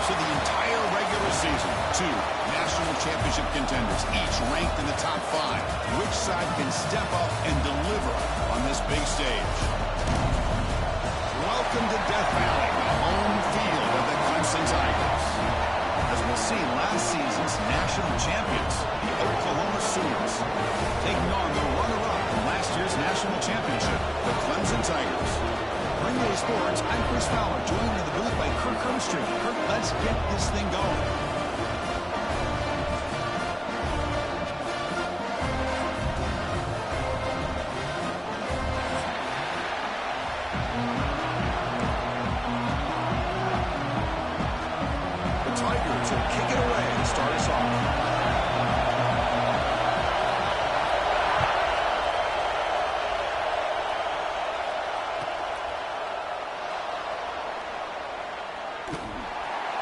to the entire regular season. Two national championship contenders, each ranked in the top 5. Which side can step up and deliver on this big stage? Welcome to Death Valley, the home field of the Clemson Tigers. As we'll see, last season's national champions, the Oklahoma Sooners, taking on the runner-up in last year's national championship, the Clemson Tigers. Ringway Sports, I'm Chris Fowler, joined in the booth by Kirk Herbstreit. Kirk, let's get this thing going.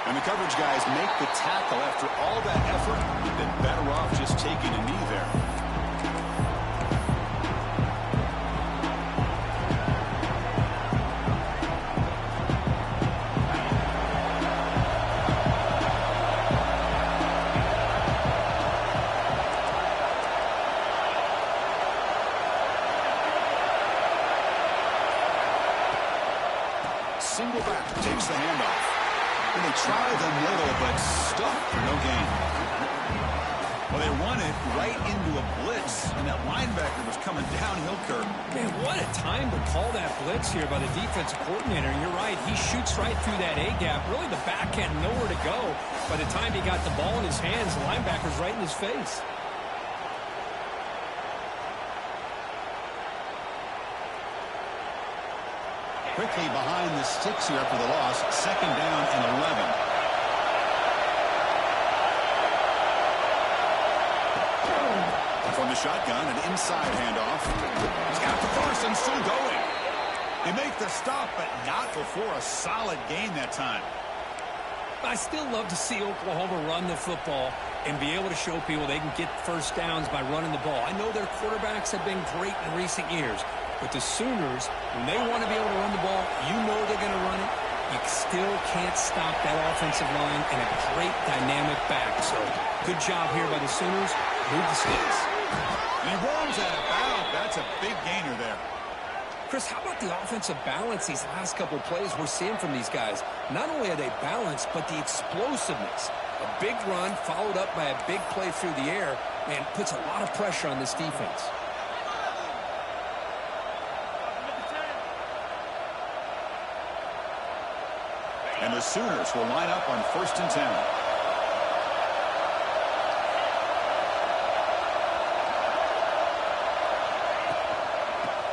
And the coverage guys make the tackle. After all that effort, you've been better off just taking a knee there. Single back takes the handoff. And they try the middle, but stuck for no gain. Well, they run it right into a blitz, and that linebacker was coming downhill, Kirk. Man, what a time to call that blitz here by the defensive coordinator. And you're right, he shoots right through that A-gap. Really, the back had nowhere to go. By the time he got the ball in his hands, the linebacker's right in his face. Quickly behind the sticks here after the loss. 2nd down and 11. From the shotgun, an inside handoff. He's got the first and still going. They make the stop, but not before a solid gain that time. I still love to see Oklahoma run the football and be able to show people they can get first downs by running the ball. I know their quarterbacks have been great in recent years. But the Sooners, when they want to be able to run the ball, you know they're going to run it. You still can't stop that offensive line and a great dynamic back. So, good job here by the Sooners. Move the sticks. And he rolls out of bounds. That's a big gainer there. Chris, how about the offensive balance these last couple of plays we're seeing from these guys? Not only are they balanced, but the explosiveness. A big run followed up by a big play through the air, and puts a lot of pressure on this defense. And the Sooners will line up on 1st and 10.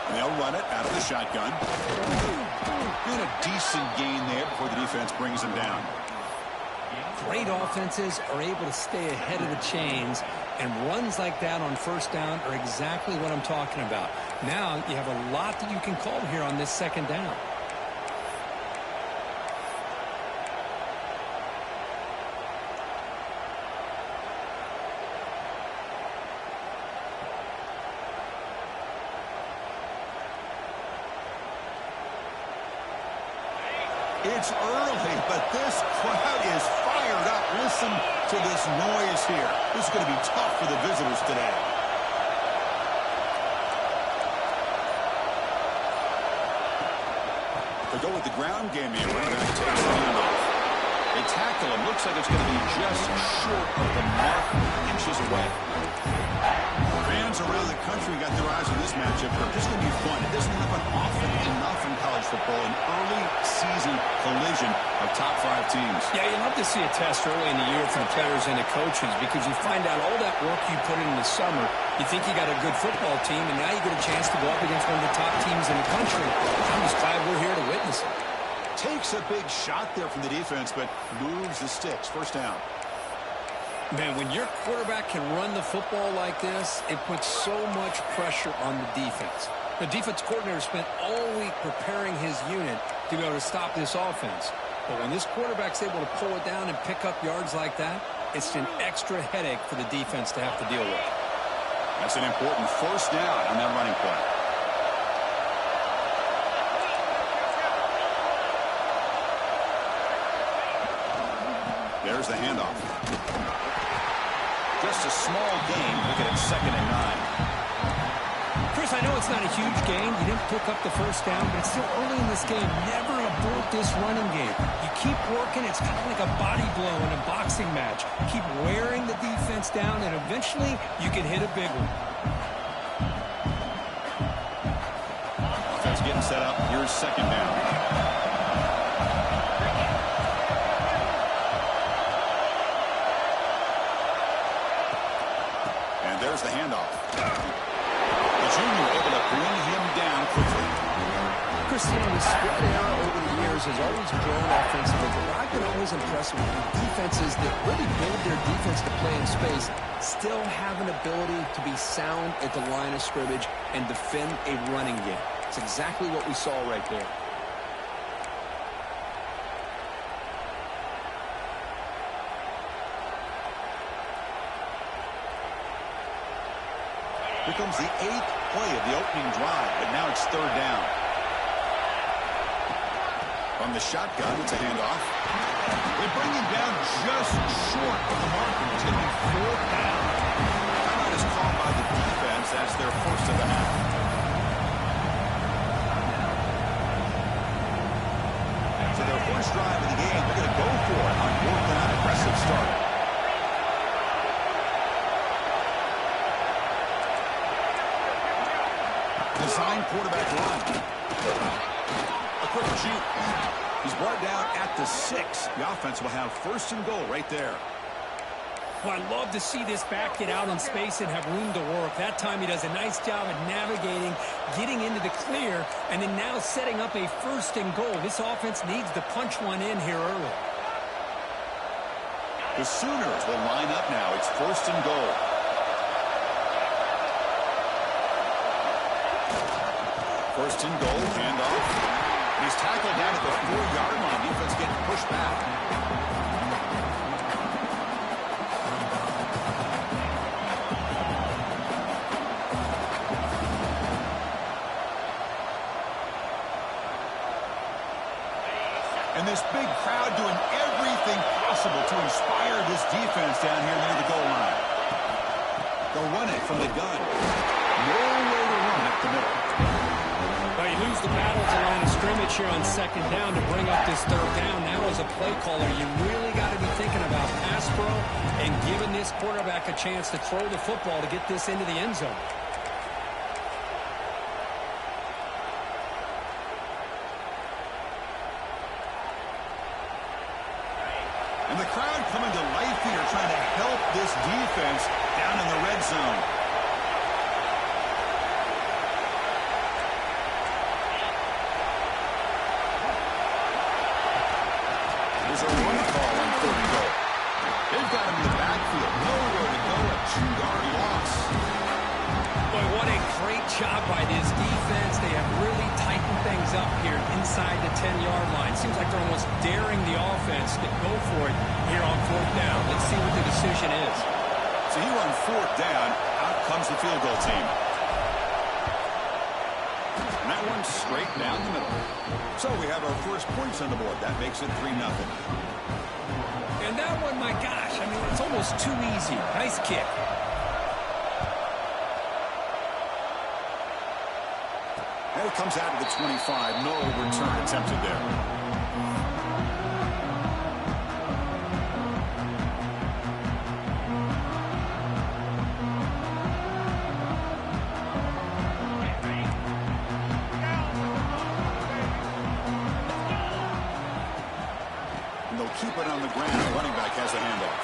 And they'll run it out of the shotgun. And a decent gain there before the defense brings them down. Great offenses are able to stay ahead of the chains, and runs like that on 1st down are exactly what I'm talking about. Now you have a lot that you can call here on this 2nd down. It's early, but this crowd is fired up. Listen to this noise here. This is going to be tough for the visitors today. They go with the ground game here. Running back takes the handoff. They tackle him. Looks like it's going to be just short of the mark, inches away. Fans around the country got their eyes on this matchup. This is going to be fun. It doesn't happen often enough in college football. An early season collision of top 5 teams. Yeah, you love to see a test early in the year for the players and the coaches, because you find out all that work you put in the summer. You think you got a good football team, and now you get a chance to go up against one of the top teams in the country. I'm just glad we're here to witness it. Takes a big shot there from the defense, but moves the sticks. 1st down. Man, when your quarterback can run the football like this, it puts so much pressure on the defense. The defense coordinator spent all week preparing his unit to be able to stop this offense. But when this quarterback's able to pull it down and pick up yards like that, it's an extra headache for the defense to have to deal with. That's an important 1st down on that running play. There's the handoff. Just a small gain. Look at it, 2nd and 9. Chris, I know it's not a huge gain. You didn't pick up the first down, but it's still early in this game. Never abort this running game. You keep working. It's kind of like a body blow in a boxing match. Keep wearing the defense down, and eventually you can hit a big one. Offense getting set up. Here's 2nd down. And there's the handoff. Junior able to bring him down quickly. Christian, the spread era over the years has always grown offensively, but I've been always impressed with defenses that really build their defense to play in space, still have an ability to be sound at the line of scrimmage and defend a running game. It's exactly what we saw right there. Here comes the 8th play of the opening drive, but now it's 3rd down. From the shotgun, it's a handoff. They bring him down just short of the marker. It's going to be 4th down. Timeout is called by the defense. That's their first of the half. So their first drive of the game, they're going to go for it on 4th down. Aggressive start. Design quarterback run. A quick shoot. He's brought down at the 6. The offense will have 1st and goal right there. Well, I love to see this back get out in space and have room to work. That time he does a nice job of navigating, getting into the clear, and then now setting up a 1st and goal. This offense needs to punch one in here early. The Sooners will line up now. It's 1st and goal. First and goal, handoff. He's tackled down at the 4-yard line. Defense getting pushed back. And this big crowd doing everything possible to inspire this defense down here near the goal line. They'll run it from the gun. Nowhere to run at the middle. Well, you lose the battle at the line of scrimmage here on 2nd down to bring up this 3rd down. Now as a play caller, you really got to be thinking about pass pro and giving this quarterback a chance to throw the football to get this into the end zone. And the crowd coming to life here, trying to help this defense down in the red zone. There's a run call on 3rd and goal. They've got him in the backfield. Nowhere to go. A 2-yard loss. Boy, what a great job by this defense. They have really tightened things up here inside the 10-yard line. Seems like they're almost daring the offense to go for it here on 4th down. Let's see what the decision is. So here on 4th down, out comes the field goal team. And that one's straight down the middle. So we have our first points on the board. That makes it 3-0. And that one, my gosh, I mean, it's almost too easy. Nice kick. And it comes out of the 25. No return attempted there. And they'll keep it on the ground. Running back has a handoff.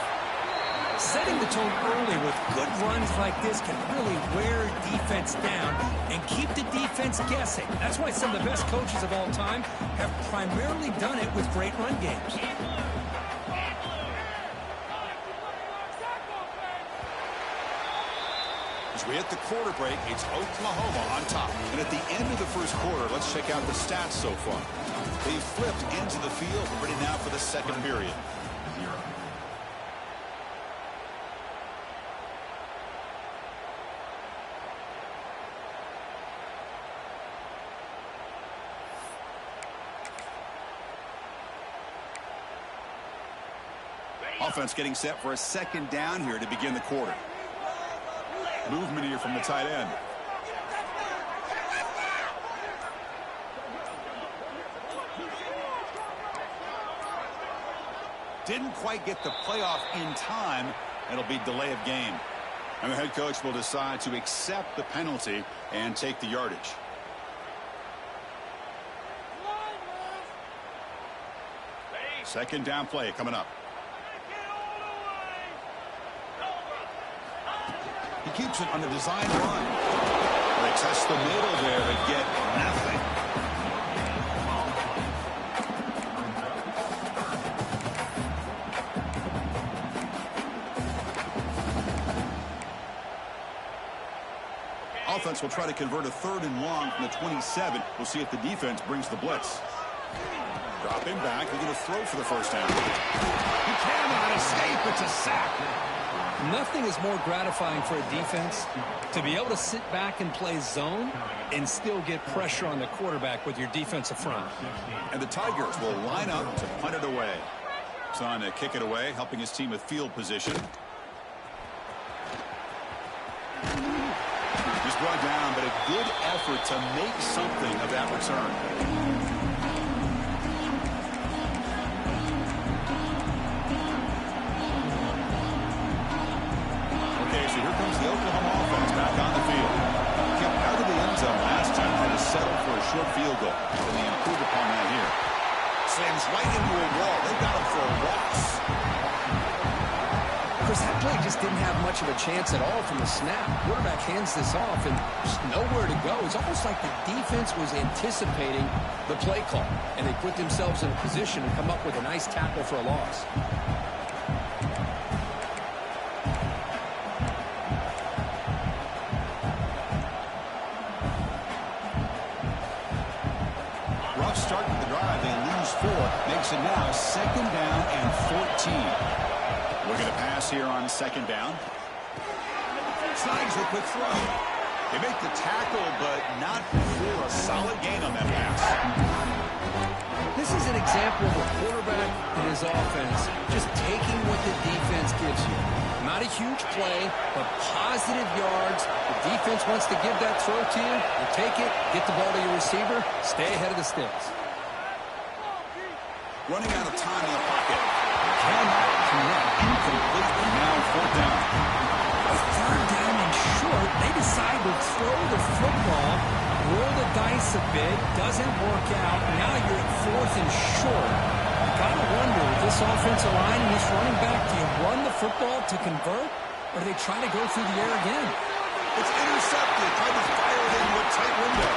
Setting the tone early with good runs like this can really wear defense down and keep the defense guessing. That's why some of the best coaches of all time have primarily done it with great run games. As we hit the quarter break, it's Oklahoma on top. And at the end of the first quarter, let's check out the stats so far. They flipped into the field, ready now for the second period. Offense getting set for a second down here to begin the quarter. Movement here from the tight end. Didn't quite get the playoff in time. It'll be delay of game. And the head coach will decide to accept the penalty and take the yardage. Second down play coming up. He keeps it on the design run. They test the middle there to get nothing. Offense will try to convert a 3rd and long from the 27. We'll see if the defense brings the blitz. Dropping back. They're going to throw for the first down. He cannot escape. It's a sack. Nothing is more gratifying for a defense to be able to sit back and play zone and still get pressure on the quarterback with your defensive front. And the Tigers will line up to punt it away. Son to kick it away, helping his team with field position. Just brought down, but a good effort to make something of that return. Here comes the Oklahoma offense back on the field. Kept out of the end zone last time. Had to settle for a short field goal. And they improved upon that here. Slams right into a wall. They got him for a loss. Chris, that play just didn't have much of a chance at all from the snap. Quarterback hands this off and just nowhere to go. It's almost like the defense was anticipating the play call. And they put themselves in a position to come up with a nice tackle for a loss. Makes it now 2nd down and 14. We're going to pass here on 2nd down. Slides a quick throw. They make the tackle, but not for a solid gain on that pass. This is an example of a quarterback and his offense just taking what the defense gives you. Not a huge play, but positive yards. The defense wants to give that throw to you. You take it, get the ball to your receiver, stay ahead of the sticks. Running out of time in the pocket. Cannot connect. Incomplete. And now 4th down. 3rd down and short. They decide to throw the football, roll the dice a bit. Doesn't work out. Now you're at 4th and short. You gotta wonder, with this offensive line and this running back, do you run the football to convert, or do they try to go through the air again? It's intercepted. Trying to fire it into a tight window.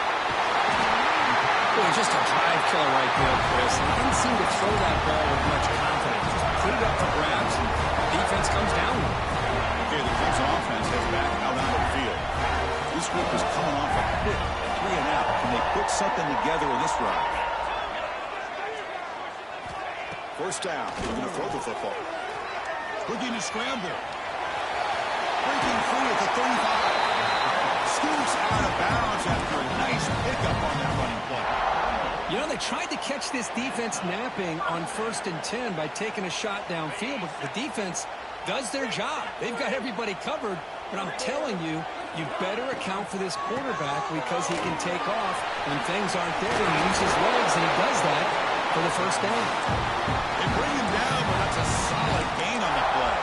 Boy, just a drive killer right there, Chris. He didn't seem to throw that ball with much confidence. Just put it up for grabs, and the defense comes down with it. Okay, the Clemson offense heads back out onto the field. This group is coming off a quick 3 and out. Can they put something together in this drive? 1st down. They're going to throw the football. Looking to scramble. Breaking free at the 35. Scoots out of bounds after a nice pickup on that running play. You know, they tried to catch this defense napping on 1st and 10 by taking a shot downfield, but the defense does their job. They've got everybody covered, but I'm telling you, you better account for this quarterback because he can take off when things aren't there and use his legs, and he does that for the 1st down. They bring him down, but that's a solid gain on the play.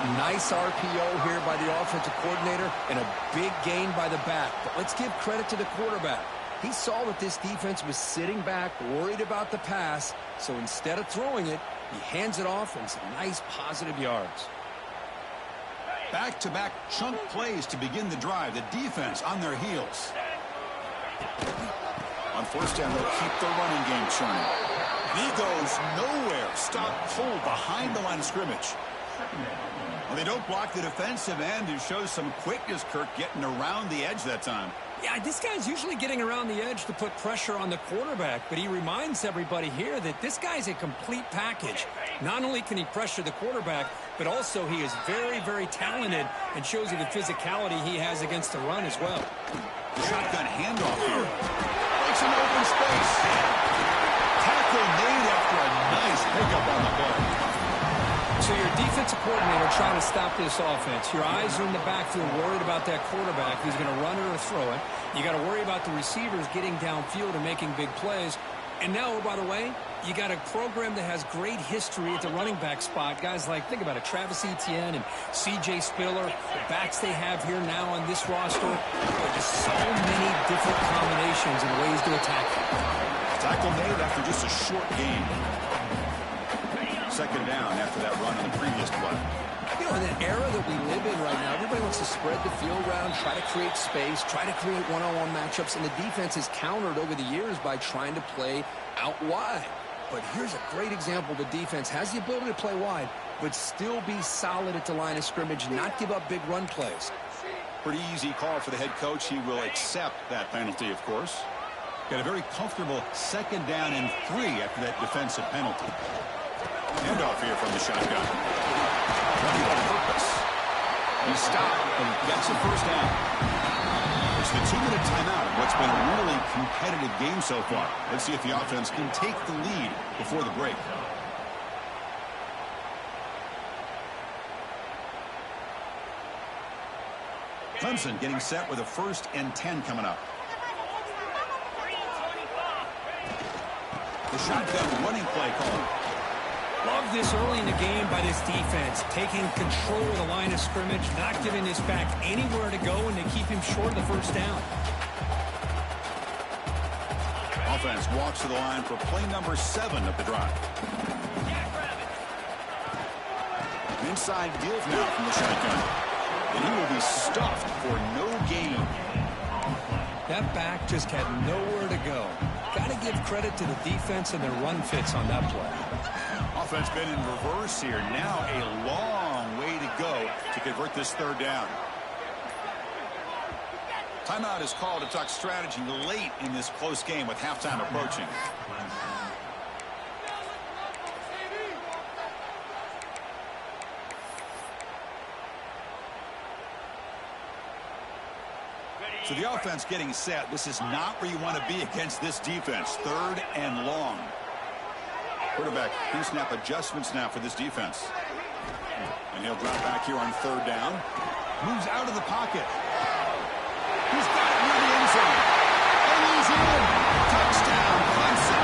A nice RPO here by the offensive coordinator and a big gain by the back. But let's give credit to the quarterback. He saw that this defense was sitting back, worried about the pass, so instead of throwing it, he hands it off and some nice positive yards. Back-to-back chunk plays to begin the drive. The defense on their heels. On 1st down, they'll keep the running game churning. He goes nowhere. Stop cold behind the line of scrimmage. Well, they don't block the defensive end, who shows some quickness, Kirk, getting around the edge that time. Yeah, this guy's usually getting around the edge to put pressure on the quarterback, but he reminds everybody here that this guy's a complete package. Not only can he pressure the quarterback, but also he is very, very talented and shows you the physicality he has against the run as well. Shotgun handoff here. Makes an open space. Tackle made after a nice pickup on the play. So your defensive coordinator trying to stop this offense. Your eyes are in the backfield worried about that quarterback who's going to run it or throw it. You got to worry about the receivers getting downfield and making big plays. And now, oh, by the way, you got a program that has great history at the running back spot. Guys like, think about it, Travis Etienne and C.J. Spiller, the backs they have here now on this roster. Just so many different combinations and ways to attack it. Tackle made after just a short gain. Second down after that run on the previous play. You know, in the era that we live in right now, everybody wants to spread the field around, try to create space, try to create one-on-one matchups, and the defense is countered over the years by trying to play out wide. But here's a great example. The defense has the ability to play wide, but still be solid at the line of scrimmage, not give up big run plays. Pretty easy call for the head coach. He will accept that penalty, of course. Got a very comfortable second down and 3 after that defensive penalty. Handoff here from the shotgun. Running on purpose. He stopped and gets a first down. It's the 2-minute timeout of what's been a really competitive game so far. Let's see if the offense can take the lead before the break. Clemson getting set with a 1st and 10 coming up. The shotgun running play call. Love this early in the game by this defense, taking control of the line of scrimmage, not giving this back anywhere to go, and they keep him short of the first down. Offense walks to the line for play number 7 of the drive. Inside give now from the shotgun. And he will be stuffed for no gain. That back just had nowhere to go. Got to give credit to the defense and their run fits on that play. Offense been in reverse here. Now a long way to go to convert this 3rd down. Timeout is called to talk strategy late in this close game with halftime approaching. So the offense getting set. This is not where you want to be against this defense. 3rd and long. Quarterback pre-snap adjustments now for this defense. And he'll drop back here on 3rd down. Moves out of the pocket. He's got it near the end zone. And he's in. Touchdown, Clemson.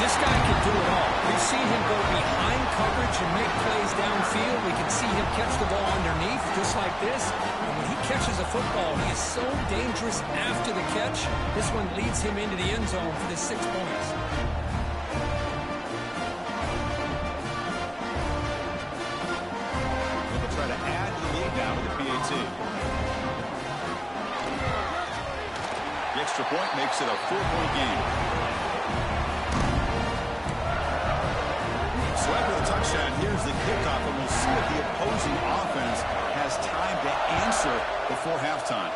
This guy can do it all. We've seen him go behind coverage and make plays downfield. We can see him catch the ball underneath just like this. And when he catches a football, he is so dangerous after the catch. This one leads him into the end zone for the 6 points. Try to add to the lead now with the PAT. The extra point makes it a 4-point game. So after the touchdown, here's the kickoff, and we'll see if the opposing offense has time to answer before halftime.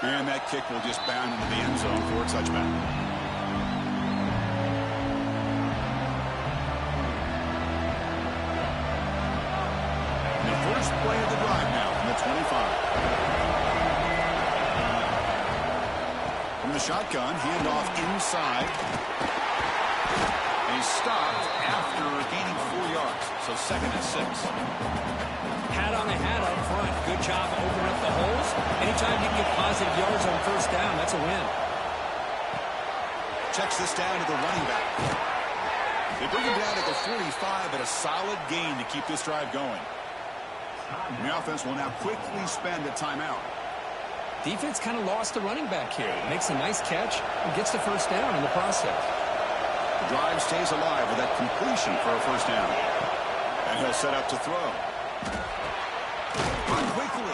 And that kick will just bound into the end zone for a touchback. First play of the drive now from the 25. From the shotgun, handoff inside. And he's stopped after gaining 4 yards. So 2nd and 6. Hat on a hat up front. Good job opening up the holes. Anytime you can get positive yards on 1st down, that's a win. Checks this down to the running back. They bring him down to the 45, but a solid gain to keep this drive going. And the offense will now quickly spend a timeout. Defense kind of lost the running back here. Makes a nice catch and gets the 1st down in the process. The drive stays alive with that completion for a 1st down. And he'll set up to throw. Run quickly.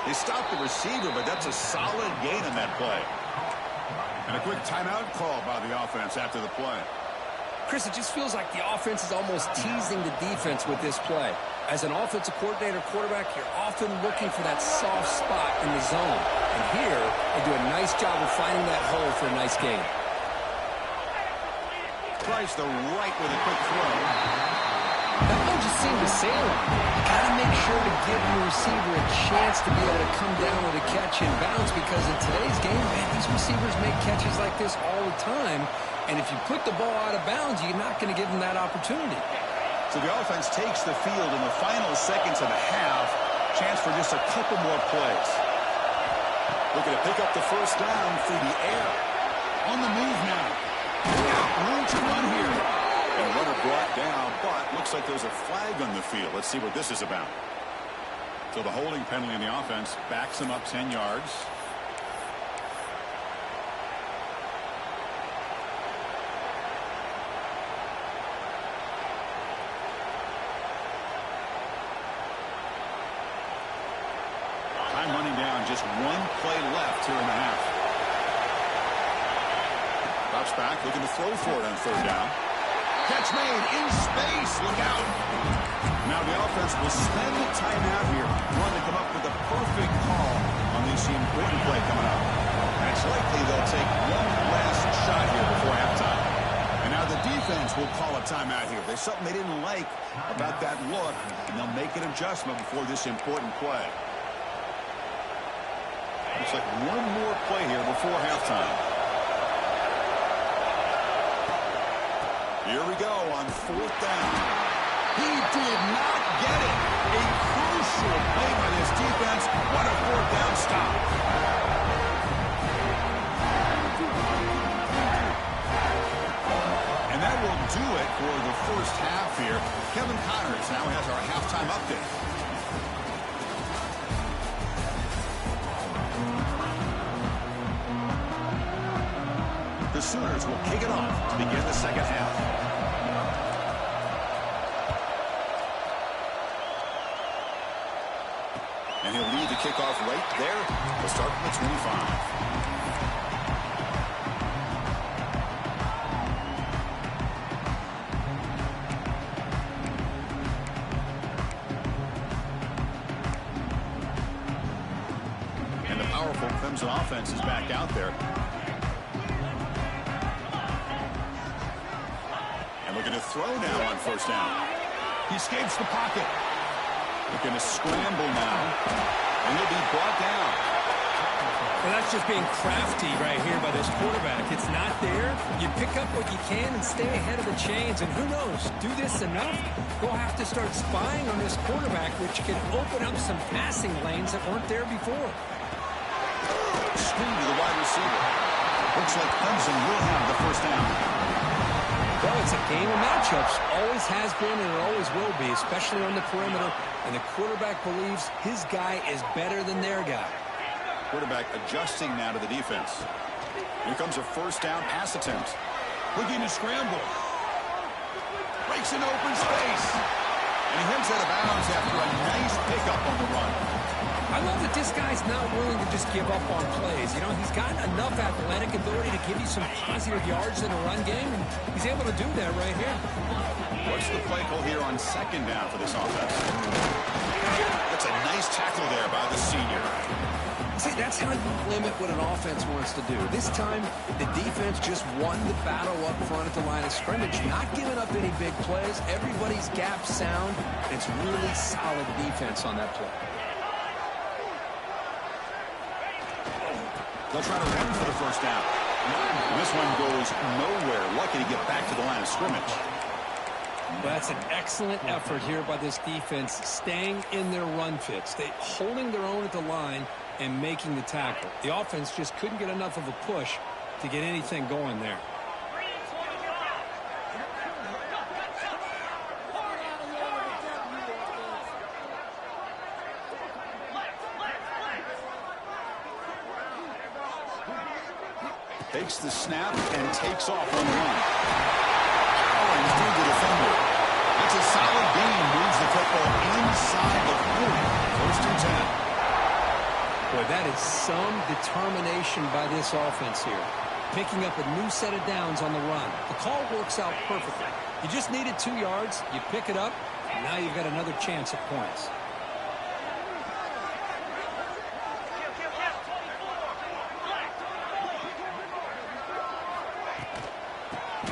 They stop the receiver, but that's a solid gain on that play. And a quick timeout call by the offense after the play. Chris, it just feels like the offense is almost teasing the defense with this play. As an offensive coordinator, quarterback, you're often looking for that soft spot in the zone. And here, they do a nice job of finding that hole for a nice gain. Price the right with a quick throw. That one just seemed to sail him. You got to make sure to give your receiver a chance to be able to come down with a catch and bounce, because in today's game, man, these receivers make catches like this all the time. And if you put the ball out of bounds, you're not going to give them that opportunity. So the offense takes the field in the final seconds of the half. Chance for just a couple more plays. Looking to pick up the first down through the air. On the move now. Room to run here. And runner brought down, but looks like there's a flag on the field. Let's see what this is about. So the holding penalty in the offense backs him up 10 yards. Time running down, just one play left here in the half. Drops back, looking to throw for it on third down. Catch made in space. Look out. Now the offense will spend the timeout here. Want to come up with a perfect call on this important play coming up. And it's likely they'll take one last shot here before halftime. And now the defense will call a timeout here. There's something they didn't like about that look, and they'll make an adjustment before this important play. Looks like one more play here before halftime. Here we go on fourth down. He did not get it. A crucial play by this defense. What a fourth down stop. And that will do it for the first half here. Kevin Connors now has our halftime update. The Sooners will kick it off to begin the second half. And he'll lead the kickoff right there. We'll start from the 25. And the powerful Clemson offense is back out there. Looking to throw now on first down. He escapes the pocket. Looking to scramble now. And he'll be brought down. Well, that's just being crafty right here by this quarterback. It's not there. You pick up what you can and stay ahead of the chains. And who knows, do this enough, we'll have to start spying on this quarterback, which can open up some passing lanes that weren't there before. Screen to the wide receiver. Looks like Clemson will have the first down. Well, it's a game of matchups. Always has been and it always will be, especially on the perimeter. And the quarterback believes his guy is better than their guy. Quarterback adjusting now to the defense. Here comes a first down pass attempt. Looking to scramble. Breaks an open space. And he heads out of bounds after a nice pickup on the run. I love that this guy's not willing to just give up on plays. You know, he's got enough athletic ability to give you some positive yards in a run game, and he's able to do that right here. What's the play call here on second down for this offense? That's a nice tackle there by the senior. See, that's how you limit what an offense wants to do. This time, the defense just won the battle up front at the line of scrimmage, not giving up any big plays. Everybody's gap sound. It's really solid defense on that play. They'll try to run for the first down. And this one goes nowhere. Lucky to get back to the line of scrimmage. Well, that's an excellent effort here by this defense, staying in their run fits. They holding their own at the line and making the tackle. The offense just couldn't get enough of a push to get anything going there. Takes the snap and takes off on the run. Powers through the defender. That's a solid gain. Moves the football inside the 40. First and 10. Boy, that is some determination by this offense here. Picking up a new set of downs on the run. The call works out perfectly. You just needed 2 yards. You pick it up, and now you've got another chance at points.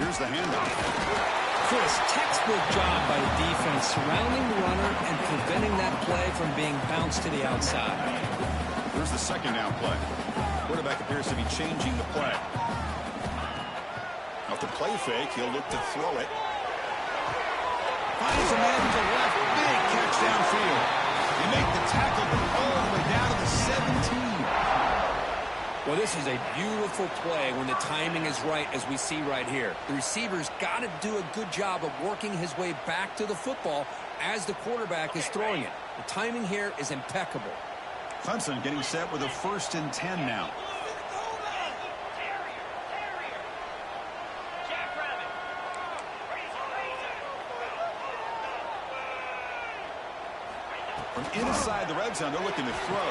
Here's the handoff. Chris, textbook job by the defense surrounding the runner and preventing that play from being bounced to the outside. Here's the second down play. Quarterback appears to be changing the play. Off the play fake, he'll look to throw it. Finds a man to the left. Big catch downfield. They make the tackle all the way down to the 17. Well, this is a beautiful play when the timing is right, as we see right here. The receiver's got to do a good job of working his way back to the football as the quarterback is throwing it. The timing here is impeccable. Clemson getting set with a 1st and 10 now. From inside the red zone, they're looking to throw.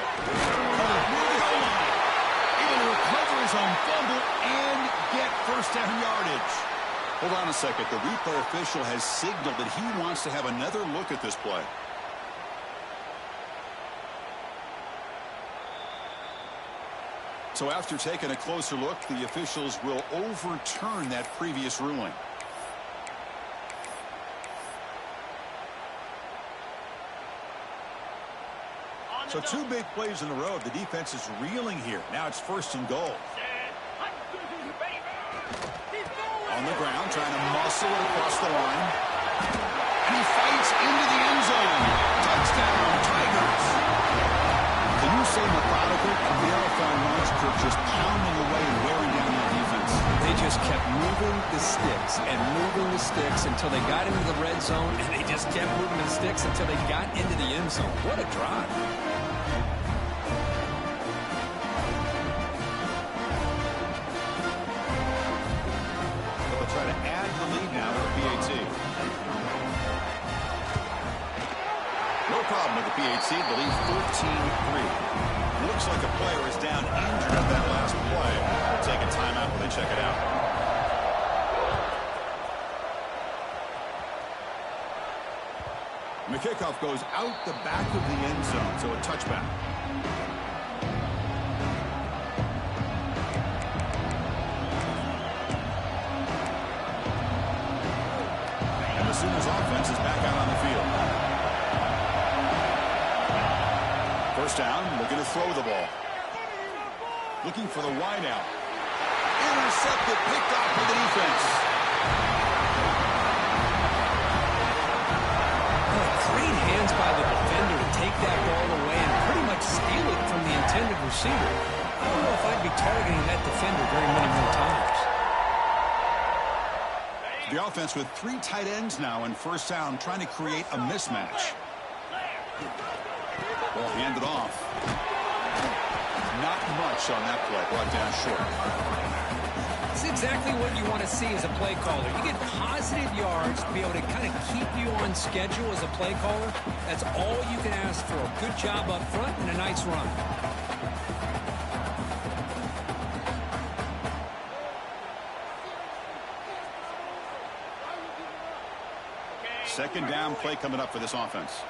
Able to recover his own fumble and get 1st down yardage. Hold on a second. The replay official has signaled that he wants to have another look at this play. So after taking a closer look, the officials will overturn that previous ruling. So 2 big plays in a row. The defense is reeling here. Now it's 1st and goal. On the ground, trying to muscle it across the line. And he fights into the end zone. Touchdown, Tigers. Can you say methodical? The NFL launch curve just pounding away and wearing down their defense. They just kept moving the sticks and moving the sticks until they got into the red zone, and they just kept moving the sticks until they got into the end zone. What a drive. Try to add the lead now with the PAT. No problem with the PAT. The lead 14-3. Looks like a player is down injured at that last play. We'll take a timeout when they check it out. And the kickoff goes out the back of the end zone, so a touchback. Sooners offense is back out on the field. 1st down, looking to throw the ball. Looking for the wideout. Intercepted, picked off by the defense. Great hands by the defender to take that ball away and pretty much steal it from the intended receiver. I don't know if I'd be targeting that defender very many more times. The offense with 3 tight ends now in 1st down, trying to create a mismatch. Ball handed off. Not much on that play, brought down short. It's exactly what you want to see as a play caller. You get positive yards to be able to kind of keep you on schedule as a play caller. That's all you can ask for. A good job up front and a nice run. 2nd down play coming up for this offense.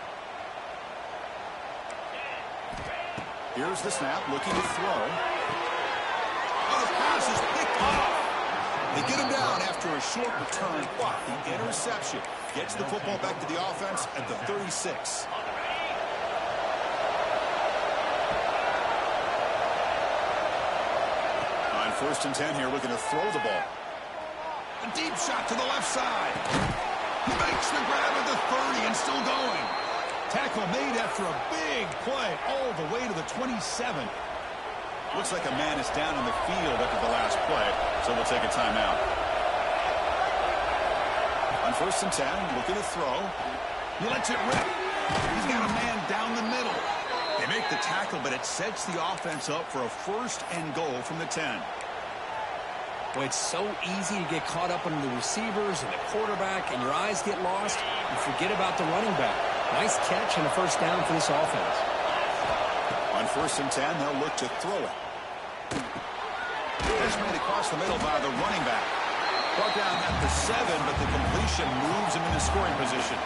Here's the snap, looking to throw. Oh, the pass is picked off. They get him down after a short return, but the interception gets the football back to the offense at the 36. On 1st and 10 here, looking to throw the ball. A deep shot to the left side. He makes the grab at the 30 and still going. Tackle made after a big play all the way to the 27. Looks like a man is down in the field after the last play, so we'll take a timeout. On 1st and 10, looking to throw. He lets it rip. He's got a man down the middle. They make the tackle, but it sets the offense up for a 1st and goal from the 10. Boy, it's so easy to get caught up on the receivers and the quarterback, and your eyes get lost. You forget about the running back. Nice catch and a 1st down for this offense. On 1st and 10, they'll look to throw it. That's made across the middle by the running back. Brought down at the 7, but the completion moves him into scoring position.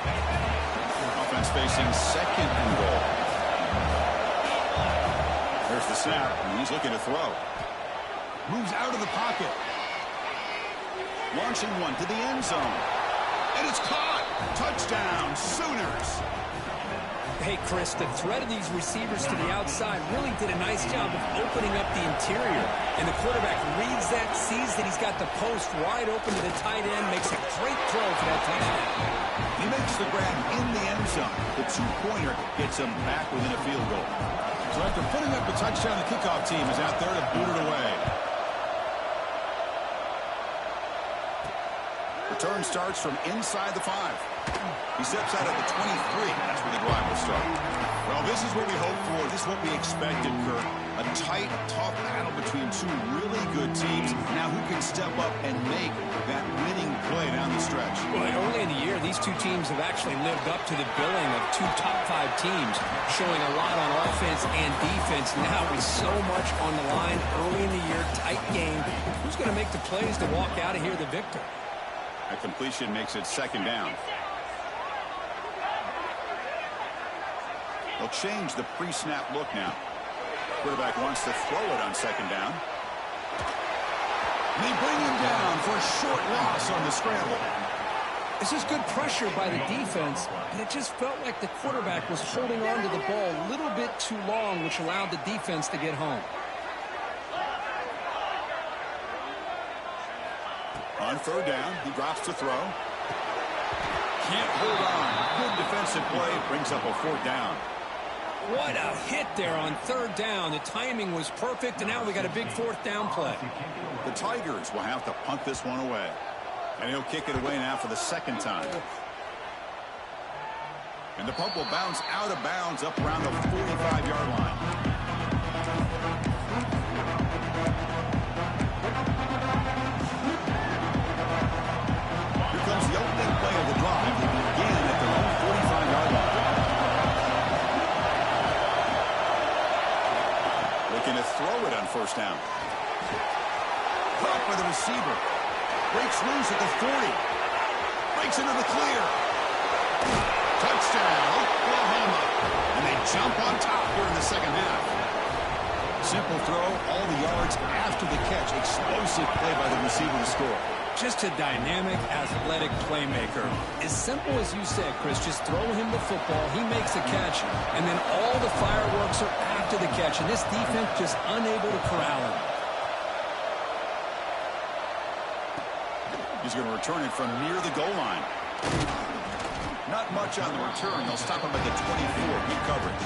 Offense facing 2nd and goal. There's the snap, and he's looking to throw. Moves out of the pocket. Launching one to the end zone. And it's caught. Touchdown, Sooners. Hey, Chris, the threat of these receivers to the outside really did a nice job of opening up the interior. And the quarterback reads that, sees that he's got the post wide open to the tight end, makes a great throw for that touchdown. He makes the grab in the end zone. The two-pointer gets him back within a field goal. So after putting up a touchdown, the kickoff team is out there to boot it away. Return starts from inside the 5. He steps out at the 23. That's where the drive will start. Well, this is what we hope for. This is what we expected, Kurt. A tight, tough battle between two really good teams. Now, who can step up and make that winning play down the stretch? Well, early in the year, these two teams have actually lived up to the billing of two top-5 teams, showing a lot on offense and defense. Now, with so much on the line early in the year, tight game, who's going to make the plays to walk out of here the victor? A completion makes it second down. They'll change the pre-snap look now. Quarterback wants to throw it on second down. And they bring him down for a short loss on the scramble. This is good pressure by the defense, and it just felt like the quarterback was holding on to the ball a little bit too long, which allowed the defense to get home. On third down, he drops to throw. Can't hold on. Good defensive play. Brings up a fourth down. What a hit there on third down. The timing was perfect, and now we got a big fourth down play. The Tigers will have to punt this one away. And he'll kick it away now for the second time. And the punt will bounce out of bounds up around the 45-yard line. Here comes the opening play of the drive. They begin at their own 45-yard line. Looking to throw it on first down. Caught by the receiver. Breaks loose at the 40. Breaks into the clear. Touchdown, Oklahoma. And they jump on top here in the second half. Simple throw, all the yards after the catch. Explosive play by the receiver to score. Just a dynamic, athletic playmaker. As simple as you said, Chris, just throw him the football, he makes a catch, and then all the fireworks are after the catch, and this defense just unable to corral him. He's going to return it from near the goal line. Not much on the return. They'll stop him at the 24. Good coverage.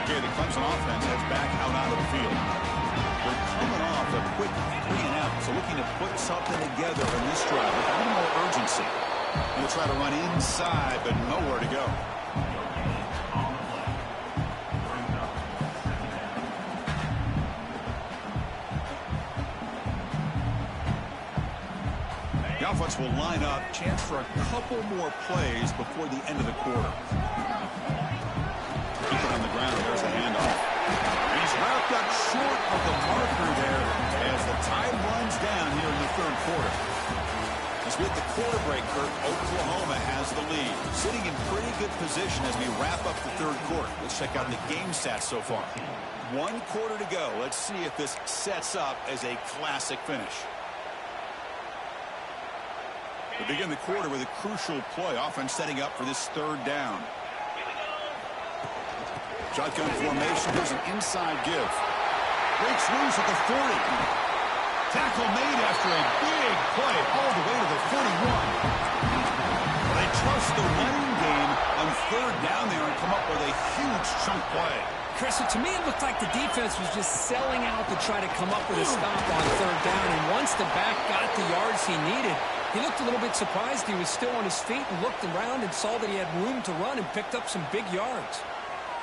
Okay, the Clemson offense heads back out onto the field. They're coming off a quick 3-and-out, so looking to put something together in this drive with a little more urgency. He'll try to run inside, but nowhere to go. The offense will line up. Chance for a couple more plays before the end of the quarter. Keep it on the ground. There's the handoff. And he's wrapped up short of the marker there as the time runs down here in the third quarter. As we hit the quarter break, Kurt, Oklahoma has the lead. Sitting in pretty good position as we wrap up the third quarter. Let's check out the game stats so far. 1 quarter to go. Let's see if this sets up as a classic finish. We begin the quarter with a crucial play. Offense setting up for this third down. Shotgun formation. Here's an inside give. Breaks loose at the 40. Tackle made after a big play all the way to the 41. They trust the running game on third down there and come up with a huge chunk play. Chris, to me, it looked like the defense was just selling out to try to come up with a stop on third down. And once the back got the yards he needed, he looked a little bit surprised. He was still on his feet and looked around and saw that he had room to run and picked up some big yards.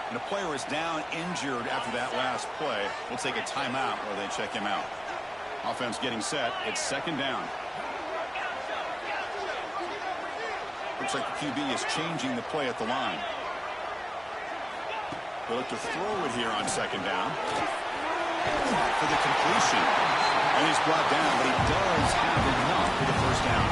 And a player is down injured after that last play. We'll take a timeout while they check him out. Offense getting set. It's second down. Looks like the QB is changing the play at the line. They look to throw it here on second down. For the completion. And he's brought down, but he does have enough for the first down.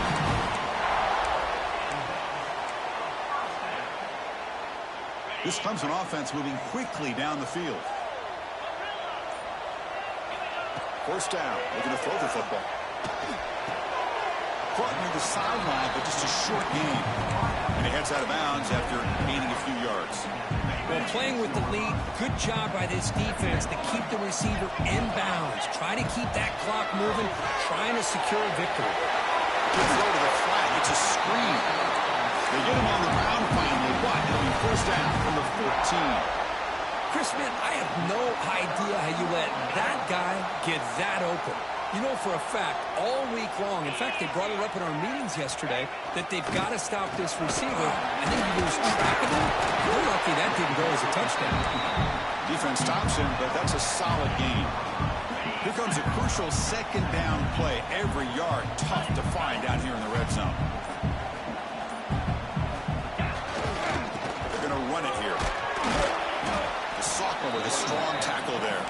This Clemson offense moving quickly down the field. First down, looking to throw the football. Caught near the sideline, but just a short gain. And he heads out of bounds after gaining a few yards. Well, playing with the lead, good job by this defense to keep the receiver in bounds. Try to keep that clock moving, trying to secure a victory. Good throw to the flat. It's a screen. They get him on the ground finally, but it'll be first down from the 14. Chris, man, I have no idea how you let that guy get that open. You know for a fact, all week long, in fact, they brought it up in our meetings yesterday, that they've got to stop this receiver, and then you lose track of him. You're lucky that didn't go as a touchdown. Defense stops him, but that's a solid gain. Here comes a crucial second down play. Every yard tough to find out here in the red zone. They're going to run it here. The sophomore with a strong tackle there.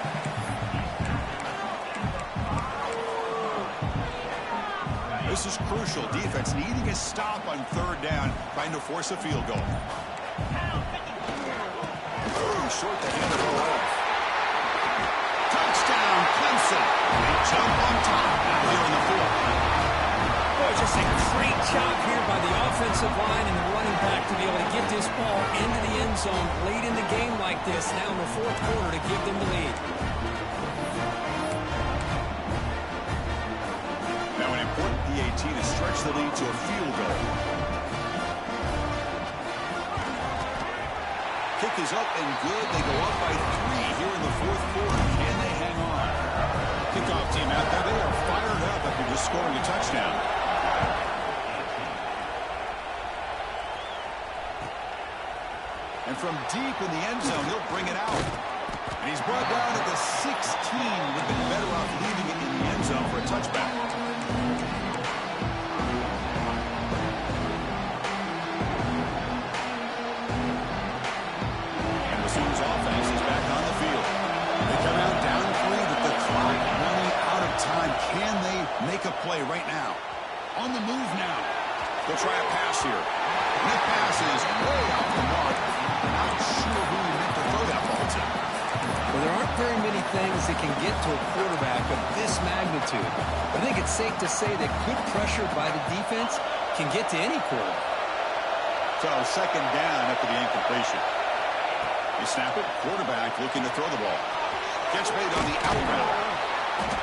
This is crucial. Defense needing a stop on third down, trying to force a field goal. Short to hand it away. Touchdown, Clemson. They jump on top out here in the fourth. Boy, just a great job here by the offensive line and the running back to be able to get this ball into the end zone late in the game like this, now in the fourth quarter, to give them the lead. Now an important PAT to stretch the lead to a field goal. Kick is up and good. They go up by 3 here in the fourth quarter. Can they hang on? Kickoff team out there. They are fired up after just scoring a touchdown. And from deep in the end zone, he'll bring it out. And he's brought down at the 16. Would have been better off leaving it in the end zone for a touchback. And the Sooners offense is back on the field. They come out down 3 with the clock running out of time. Can they make a play right now? On the move now. They'll try a pass here. And that pass is way off the mark. Not sure who he meant to throw that ball to. Well, there aren't very many things that can get to a quarterback of this magnitude. I think it's safe to say that good pressure by the defense can get to any quarterback. So second down after the incompletion. They snap it. Quarterback looking to throw the ball. Gets made on the out route.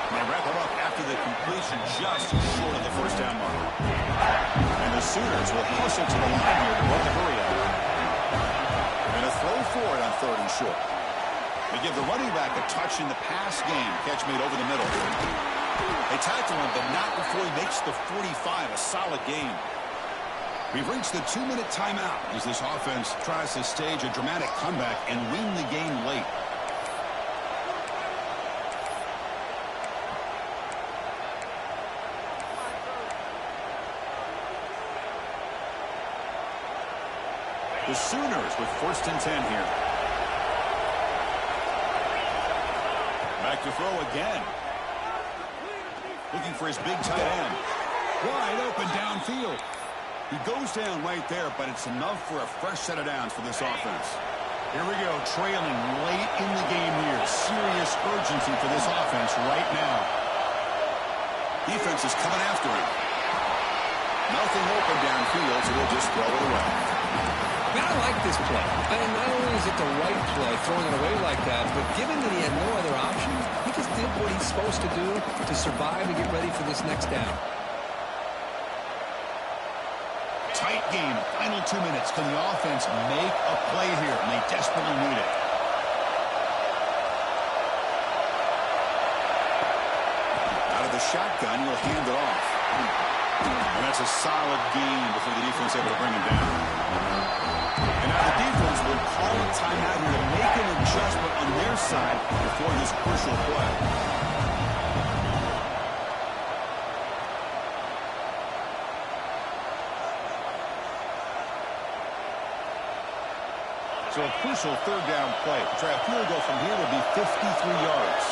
And they wrap it up after the completion just short of the first down mark. And the Sooners will hustle to the line here to run the hurry up. And a throw for it on third and short. They give the running back a touch in the pass game. Catch made over the middle. They tackle him, but not before he makes the 45. A solid game. We've reached the 2-minute timeout as this offense tries to stage a dramatic comeback and win the game late. The Sooners with first and 10 here. Back to throw again. Looking for his big tight end. Wide open downfield. He goes down right there, but it's enough for a fresh set of downs for this offense. Here we go, trailing late in the game here. Serious urgency for this offense right now. Defense is coming after him. Nothing open downfield, so they'll just throw it away. Man, I like this play. And not only is it the right play, throwing it away like that, but given that he had no other option, he just did what he's supposed to do to survive and get ready for this next down. Tight game, final 2 minutes. Can the offense make a play here? And they desperately need it. Out of the shotgun, he'll hand it off. And that's a solid gain before the defense able to bring him down. And now the defense will call a timeout here to make an adjustment on their side before this crucial play. So a crucial third down play. To try a field goal from here would be 53 yards.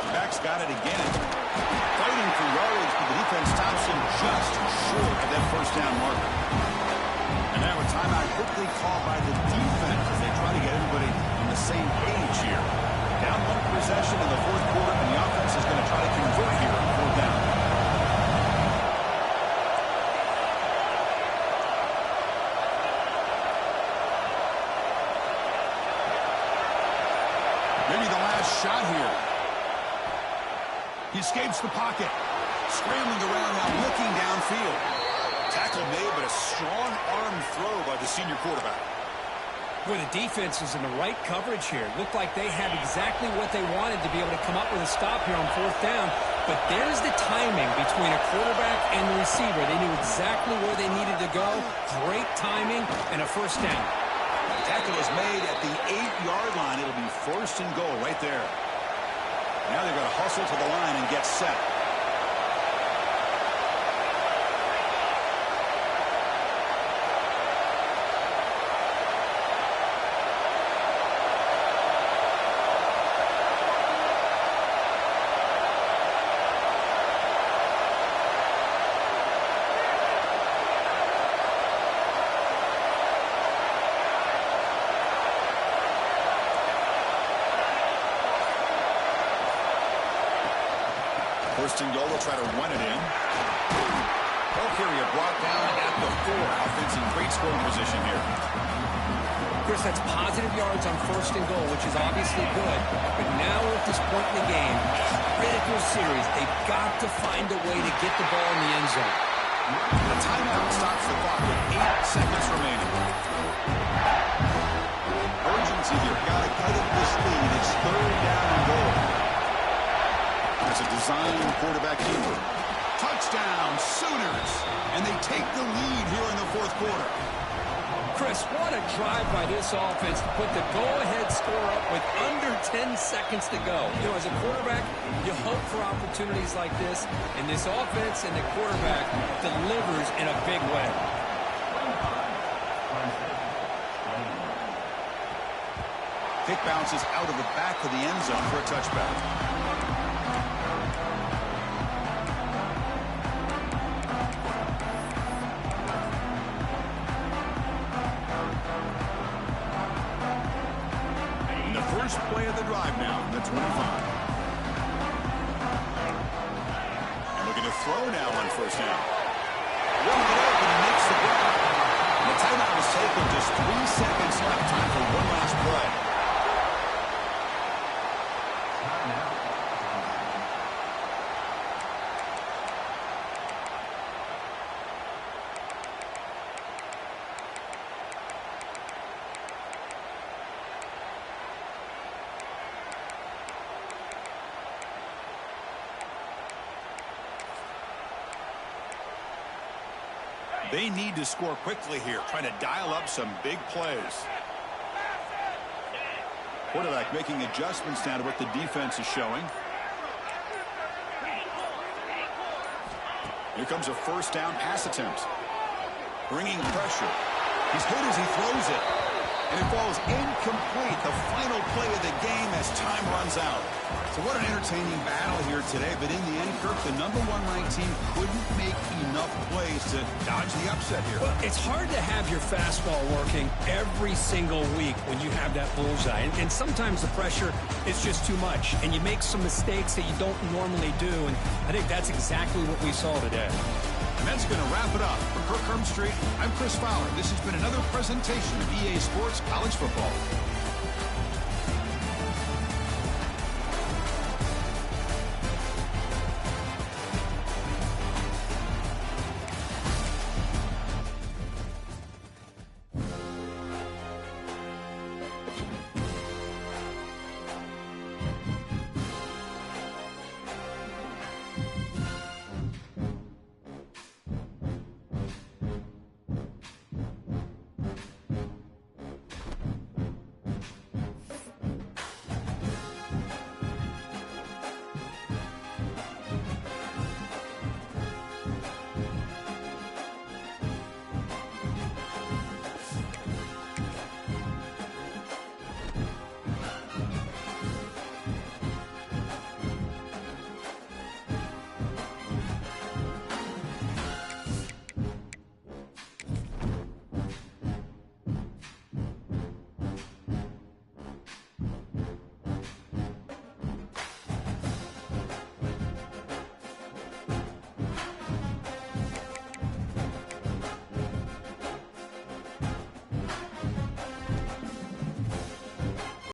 The back's got it again. Fighting for yards, but the defense stops him just short of that first down marker. And now a timeout quickly called by the defense as they try to get everybody on the same page here. Down one possession in the fourth quarter. shot here. He escapes the pocket. Scrambling around now, looking downfield. Tackle made, but a strong arm throw by the senior quarterback. Boy, the defense is in the right coverage here. Looked like they had exactly what they wanted to be able to come up with a stop here on fourth down. But there's the timing between a quarterback and the receiver. They knew exactly where they needed to go. Great timing and a first down. Tackle is made at the 8-yard line. It'll be first and goal right there. Now they're going to hustle to the line and get set. First and goal, they'll try to run it in. Ball carrier brought down at the 4. Offense in great scoring position here. Chris, that's positive yards on first and goal, which is obviously good. But now at this point in the game, critical series, they've got to find a way to get the ball in the end zone. The timeout stops the clock with 8 seconds remaining. Urgency here. Got to cut it this lead. It's third down and goal. It's a design quarterback keeper. Touchdown, Sooners. And they take the lead here in the fourth quarter. Chris, what a drive by this offense to put the go-ahead score up with under 10 seconds to go. You know, as a quarterback, you hope for opportunities like this, and this offense and the quarterback delivers in a big way. Kick bounces out of the back of the end zone for a touchback. First play of the drive now, the 25. And looking to throw now on first down. Running it open and makes the grab. And the timeout is taken. Just 3 seconds left. Time for one last play. They need to score quickly here, trying to dial up some big plays. Quarterback making adjustments now to what the defense is showing. Here comes a first down pass attempt. Bringing pressure. He's hit as he throws it. And it falls incomplete. The final play of the game as time runs out. So what an entertaining battle here today. But in the end, Kirk, the number 1 ranked team couldn't make enough plays to dodge the upset here. Well, it's hard to have your fastball working every single week when you have that bullseye. And sometimes the pressure is just too much. And you make some mistakes that you don't normally do. And I think that's exactly what we saw today. And that's going to wrap it up. For Kirk Herbstreit, I'm Chris Fowler. This has been another presentation of EA Sports College Football.